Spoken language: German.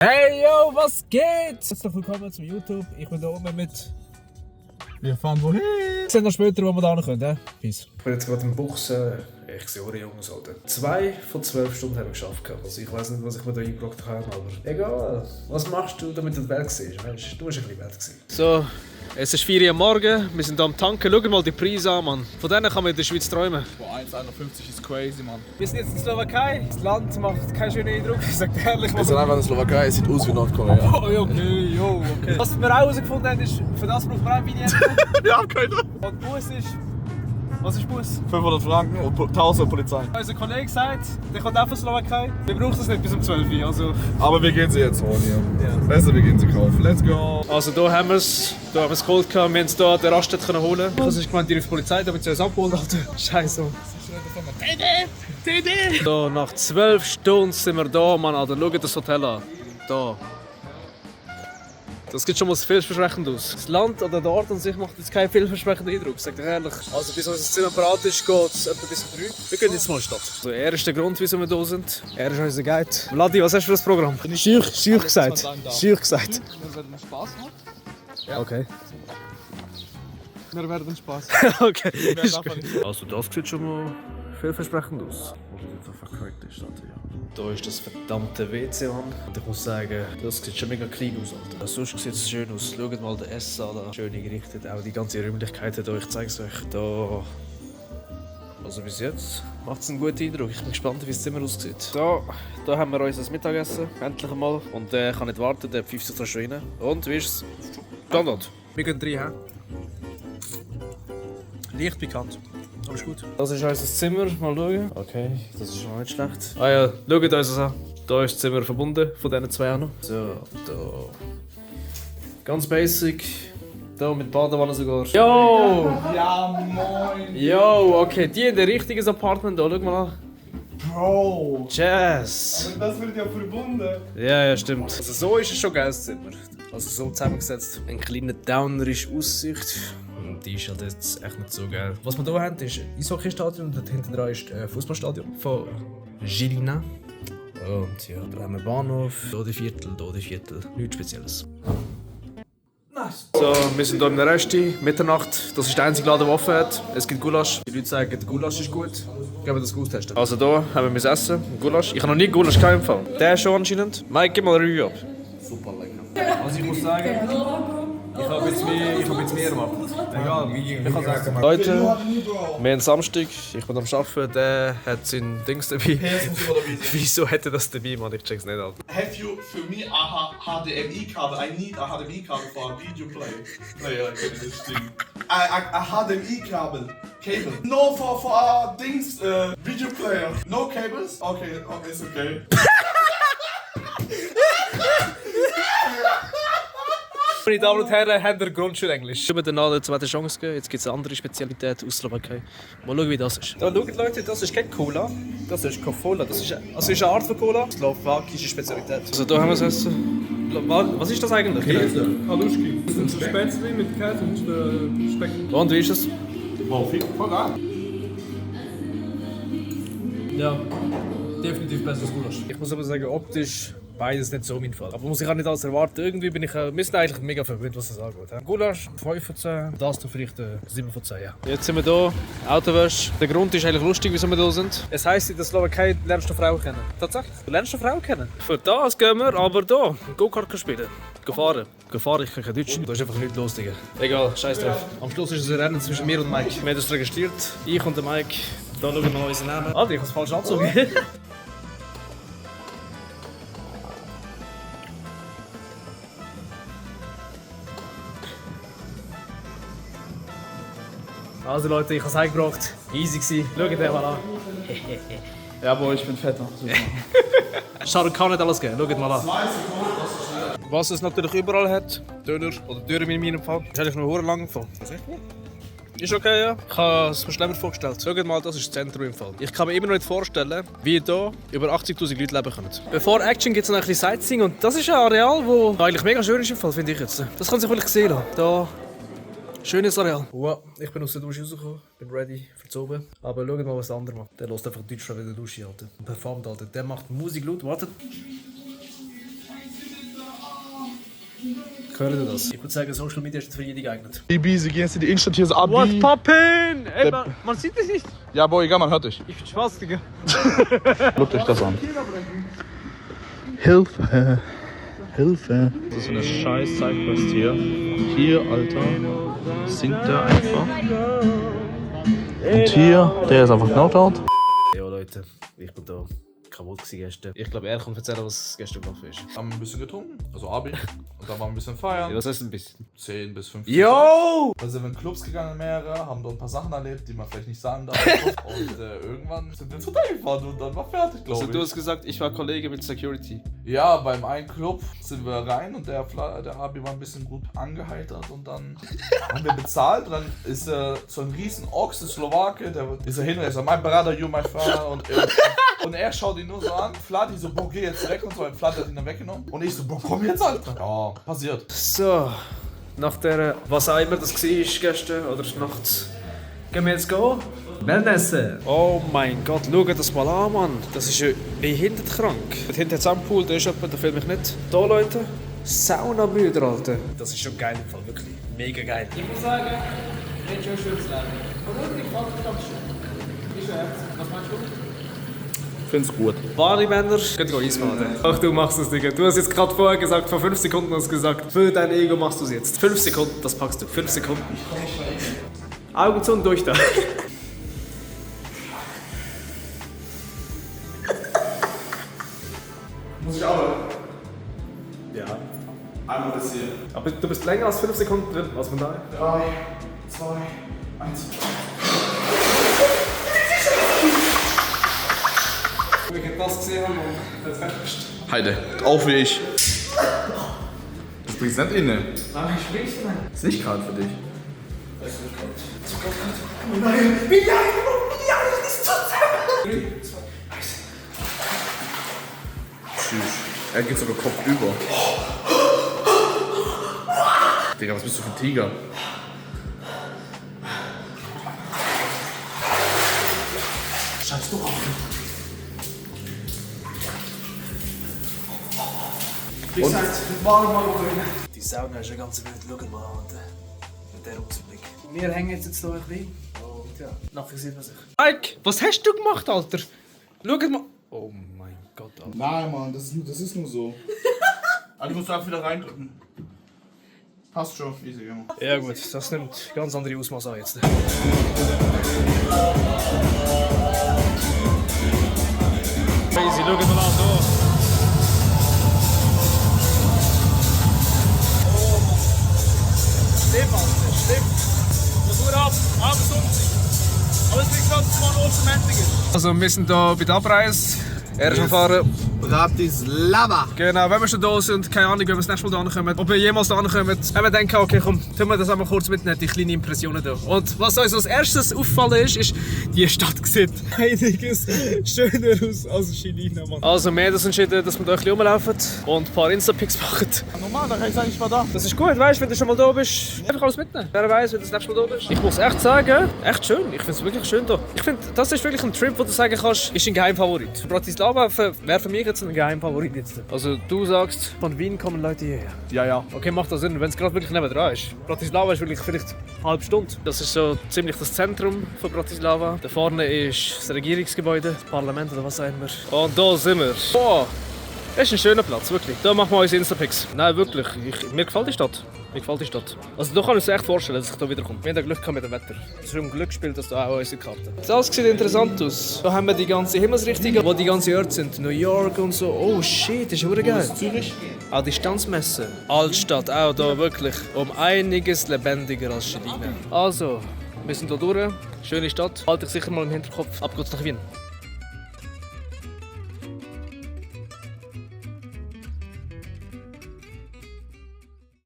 Hey yo, was geht? Herzlich willkommen zum YouTube. Ich bin hier oben mit... Wir fahren wohin? Wir sehen noch später, wo wir da können. Ja? Peace. Ich bin jetzt gerade im Buchsen. Ich sehe eure Jungs, Alter. 2 von 12 Stunden haben wir geschafft. Also ich weiß nicht, was ich mir da eingebrockt habe, aber egal. Was machst du, damit du die Welt siehst? Mensch, du bist ein bisschen Welt gewesen. So, es ist 4 Uhr am Morgen. Wir sind hier am Tanken. Schau mal die Preise an, Mann. Von denen kann man in der Schweiz träumen. Boah, 1,51 ist crazy, Mann. Wir sind jetzt in Slowakei. Das Land macht keinen schönen Eindruck. Ich sag dir ehrlich. Wir sind einfach in der Slowakei, es sieht aus wie Nordkorea. Oh, okay, jo, okay. Was wir auch herausgefunden haben, ist, für das braucht man auch Vignette. Wir haben keine. Und Bus ist... Was ist Bus? 500 Franken und 1000 Polizei. Unser Kollege sagt, der kommt auch von Slowakei. Der braucht es nicht bis um 12 Uhr. Also... Aber wir gehen sie jetzt holen hier. Ja. Besser, wir gehen sie kaufen. Let's go! Also hier haben wir es. Hier haben wir es geholt. Wir haben es hier der Raststätte holen. Ich habe gemeint, die ruft die Polizei, damit sie uns abholen. Scheiße. So, nach 12 Stunden sind wir da, Mann. Alter. Schaut das Hotel an. Da. Das sieht schon mal vielversprechend aus. Das Land oder der Ort an sich macht jetzt keinen vielversprechenden Eindruck, sag ich ehrlich. Also bis unser Zimmer bereit ist, geht es etwa bis 3. Wir gehen jetzt mal in die Stadt. Also, er ist der Grund, wieso wir hier sind. Er ist unser Guide. Vladi, was hast du für das Programm? Schüch gesagt. Schüch gesagt. Wir werden Spaß machen. Ja. Okay. Wir werden Spaß Okay. machen. Also das sieht schon mal vielversprechend aus. Da ist das verdammte WC an. Und ich muss sagen, das sieht schon mega klein aus, Alter. Sonst sieht es schön aus. Schaut mal den Essen an, schön eingerichtet. Auch die ganze Räumlichkeit hier, ich zeige es euch. Da. Also bis jetzt macht es einen guten Eindruck. Ich bin gespannt, wie das Zimmer aussieht. Da haben wir unser Mittagessen, endlich einmal. Und der kann nicht warten, der pfeift sich da schon rein. Und, wie ist es? Standard. Wir gehen rein, hä? Leicht bekannt. Aber ist gut. Das ist unser Zimmer. Mal schauen. Okay, das ist schon nicht schlecht. Ah ja, schaut uns das an. Da ist das Zimmer verbunden, von diesen zwei an. So, da. Ganz basic. Da mit Badewanne sogar. Yo! Ja, moin! Yo, okay, die in der richtigen Apartment da. Schau mal an. Bro! Jazz! Das wird ja verbunden. Ja, stimmt. Also so ist es schon ein geiles Zimmer. Also so zusammengesetzt. Eine kleine downerische Aussicht. Und die ist halt jetzt echt nicht so geil. Was wir hier haben, ist ein Eishockey-Stadion und dort hinten dran ist ein Fußballstadion von Žilina. Und ja, da haben wir Bahnhof, hier die Viertel. Nichts Spezielles. Nice. So, wir sind hier im Resti, Mitternacht. Das ist der einzige Laden, der offen hat. Es gibt Gulasch. Die Leute sagen, der Gulasch ist gut. Gehen wir das austesten. Also hier haben wir Essen, Gulasch. Ich habe noch nie Gulasch im Fall. Der schon anscheinend. Mike, gib mal ein Review ab. Super lecker. Also ich muss sagen, ich habe jetzt mehr erwartet. Egal, ich kann sagen. Leute, wir haben Samstag, ich bin am Arbeiten, der hat sein Dings dabei. Wieso hätte er das dabei, Mann? Ich check's nicht ab. Have you, for me, a HDMI cable? I need a HDMI cable for a video player. This thing. A HDMI cable. No, for a things, video player. No cables? Okay, it's okay. Meine Damen und Herren, haben wir Grundschulenglisch. Ich habe eine zweite Chance gegeben. Jetzt gibt es eine andere Spezialität aus Slowakei. Mal schauen, wie das ist. Da, schaut Leute, das ist kein Cola. Das ist Cola. Das ist eine Art von Cola. Slowakische Spezialität. Also da haben wir das Essen. Was ist das eigentlich? Käse. Haluschki. Das sind so Spätzle mit Käse und Speck. Und wie ist es? Oh, voll geil. Ja, definitiv besseres Gulasch. Ich muss aber sagen, optisch beides nicht so mein Fall. Aber muss ich auch nicht alles erwarten. Irgendwie bin ich, wir sind eigentlich mega verwöhnt, was das angeht. Gulasch 5 von 10, das da vielleicht 7 von 10. Ja. Jetzt sind wir hier, Autowäsche. Der Grund ist eigentlich lustig, wieso wir hier sind. Es heisst, in der Slowakei lernst du Frauen kennen. Tatsächlich, du lernst eine Frau kennen. Für das gehen wir aber hier Go-Kart spielen. Gefahren, ich kann kein Deutsch. Da ist einfach nichts los, Digga. Egal, scheiß drauf. Am Schluss ist es ein Rennen zwischen mir und Mike. Wir haben das registriert, ich und der Mike. Da schauen wir mal unseren Namen. Alter, ich habe es falsch angezogen. Also Leute, ich habe es heimgebracht. Easy gewesen. Schaut den mal an. Ja, boah, ich bin fetter. Shahrukh kann nicht alles geben. Schaut mal an. Was es natürlich überall hat, Döner oder Dürüm in meinem Fall, ist eigentlich noch sehr lang Fall. Ist okay, ja. Ich habe es mir schlimmer vorgestellt. Schaut mal, das ist das Zentrum im Fall. Ich kann mir immer noch nicht vorstellen, wie hier über 80'000 Leute leben können. Bevor Action gibt es noch ein bisschen Sightseeing und das ist ein Areal, das eigentlich mega schön ist im Fall, finde ich jetzt. Das kann sich wirklich sehen lassen. Da. Schönes Areal. Wow, ich bin aus der Dusche rausgekommen, bin ready für das Oben. Aber schaut mal, was der andere macht. Der lässt einfach Deutschland in der Dusche, Alter. Und performt, Alter. Der macht Musik laut. Wartet. Hören Sie das? Ich würde sagen, Social Media ist für jeden geeignet. Bibi, sie gehen jetzt in die Innenstadt, hier ist Abi. What's poppin'? Ey, man sieht dich nicht. Ja, boah, egal, man hört dich. Ich bin schwarz, Digga. Guckt euch das an. Hilfe. Hilfe. Das ist so eine scheiß Sidequest hier. Hier, Alter, singt der einfach. Und hier, der ist einfach Knockout. Ja Leute, ich bin da kaputt gewesen gestern. Ich glaube, er kommt erzählen, was gestern gelaufen ist. Haben ein bisschen getrunken, also Abi. Und dann waren wir ein bisschen feiern. Ja, was heißt ein bisschen? 10 bis 15. Yo! Da sind wir in Clubs gegangen, mehrere, haben dort ein paar Sachen erlebt, die man vielleicht nicht sagen darf. Und irgendwann sind wir ins Hotel gefahren und dann war fertig, glaube ich. Also du hast gesagt, ich war Kollege mit Security. Ja, beim einen Club sind wir rein und der Abi war ein bisschen gut angeheitert und dann haben wir bezahlt und dann ist so ein riesen Ochs, der Slowake, der ist hin und er sagt, mein Brother, you my father und er schaut ihn nur so an, Vladi so, boah, geh jetzt weg und so, ein Vladi hat ihn dann weggenommen und ich so, boah, komm jetzt, Alter. Ja, passiert. So, nach der, was auch immer das war gestern oder nachts, gehen wir jetzt gehen? Wellnessen. Oh mein Gott, schau das mal an, Mann. Das ist ja behindert krank. Dort hinten hat es einen Pool, da ist jemand, da filme ich nicht. Da, Leute, Saunabäder, Alter. Das ist schon geil im Fall, wirklich. Mega geil. Ich muss sagen, ich bin schon schön zu lernen. Aber ich fand das ganz schön. Ist ja herzlich. Was meinst du? Ich find's gut. Wahre Männer, könnt ihr Eisbaden. Ach, du machst es, Digga. Du hast jetzt gerade vorher gesagt, vor 5 Sekunden hast du gesagt, für dein Ego machst du es jetzt. 5 Sekunden, das packst du. 5 Sekunden. Augen zu und durch da. Muss ich aber Ja. einmal bis hier. Aber du bist länger als 5 Sekunden drin. Was von daher? 3, 2, 1. Ich hätte das gesehen haben und Heide, auch wie ich. Das bringt's nicht inne. Nein, ich sprichst du nicht. Ist nicht gerade für dich. Tschüss. Er geht sogar Kopf über. Digga, was bist du für ein Tiger? Scheiß du auf. Wie gesagt, warm mal drin. Die Sauna ist eine ganze Welt. Schau mal an. Mit diesem Ausblick. Wir hängen jetzt hier ein bisschen. Und ja, nachher sieht man sich. Mike, was hast du gemacht, Alter? Schau mal. Oh mein Gott, Alter. Nein, Mann, das ist nur so. Also, du musst einfach wieder reindrücken. Passt schon, easy, Junge. Ja gut, das nimmt ganz andere Ausmaße an jetzt. Crazy, schau mal an, so. Stimmt, Alter, stimmt. Das nur ab, abends umziehen. Alles wie gesagt, das war Ostermäntiger. Also wir sind hier bei der Abreise. Er ist am Fahren. Bratislava! Genau, wenn wir schon da sind, keine Ahnung, ob wir das nächste Mal da kommen, ob wir jemals da kommen, haben wir gedacht, okay, komm, tun wir das einmal kurz mitnehmen, die kleinen Impressionen hier. Und was uns als erstes auffallen ist, die Stadt sieht einiges schöner aus als Chilina, Mann. Also wir haben uns entschieden, dass wir da ein bisschen rumlaufen und ein paar Insta-Pics machen. Normal, da kann ich sagen, ich war da. Das ist gut, weißt du, wenn du schon mal da bist, einfach alles mitnehmen. Wer weiß, wenn du das nächste Mal da bist. Ich muss echt sagen, echt schön. Ich finde es wirklich schön hier. Ich finde, das ist wirklich ein Trip, wo du sagen kannst, ist ein Geheimfavorit. Bratislava wäre für mich jetzt ein Geheimfavorit jetzt. Also du sagst, von Wien kommen Leute hierher. Ja, ja. Okay, macht das Sinn, wenn es gerade wirklich nebendran ist. Bratislava ist wirklich vielleicht eine halbe Stunde. Das ist so ziemlich das Zentrum von Bratislava. Da vorne ist das Regierungsgebäude, das Parlament oder was auch immer. Und da sind wir. Boah, das ist ein schöner Platz, wirklich. Da machen wir unsere Insta-Pics. Nein, wirklich. Mir gefällt die Stadt. Mir gefällt die Stadt. Also da kann ich mir echt vorstellen, dass ich hier wiederkomme. Wir haben Glück gehabt mit dem Wetter. Es ist um Glück gespielt, dass da auch unsere Karte. Das sieht interessant aus. Da haben wir die ganze Himmelsrichtung, wo die ganze Erde sind. New York und so. Oh shit, das ist verdammt geil. Zürich? Auch die Stanzmesse. Altstadt, auch da wirklich um einiges lebendiger als Schedina. Also, wir sind hier durch. Schöne Stadt. Halte ich sicher mal im Hinterkopf. Ab geht's nach Wien.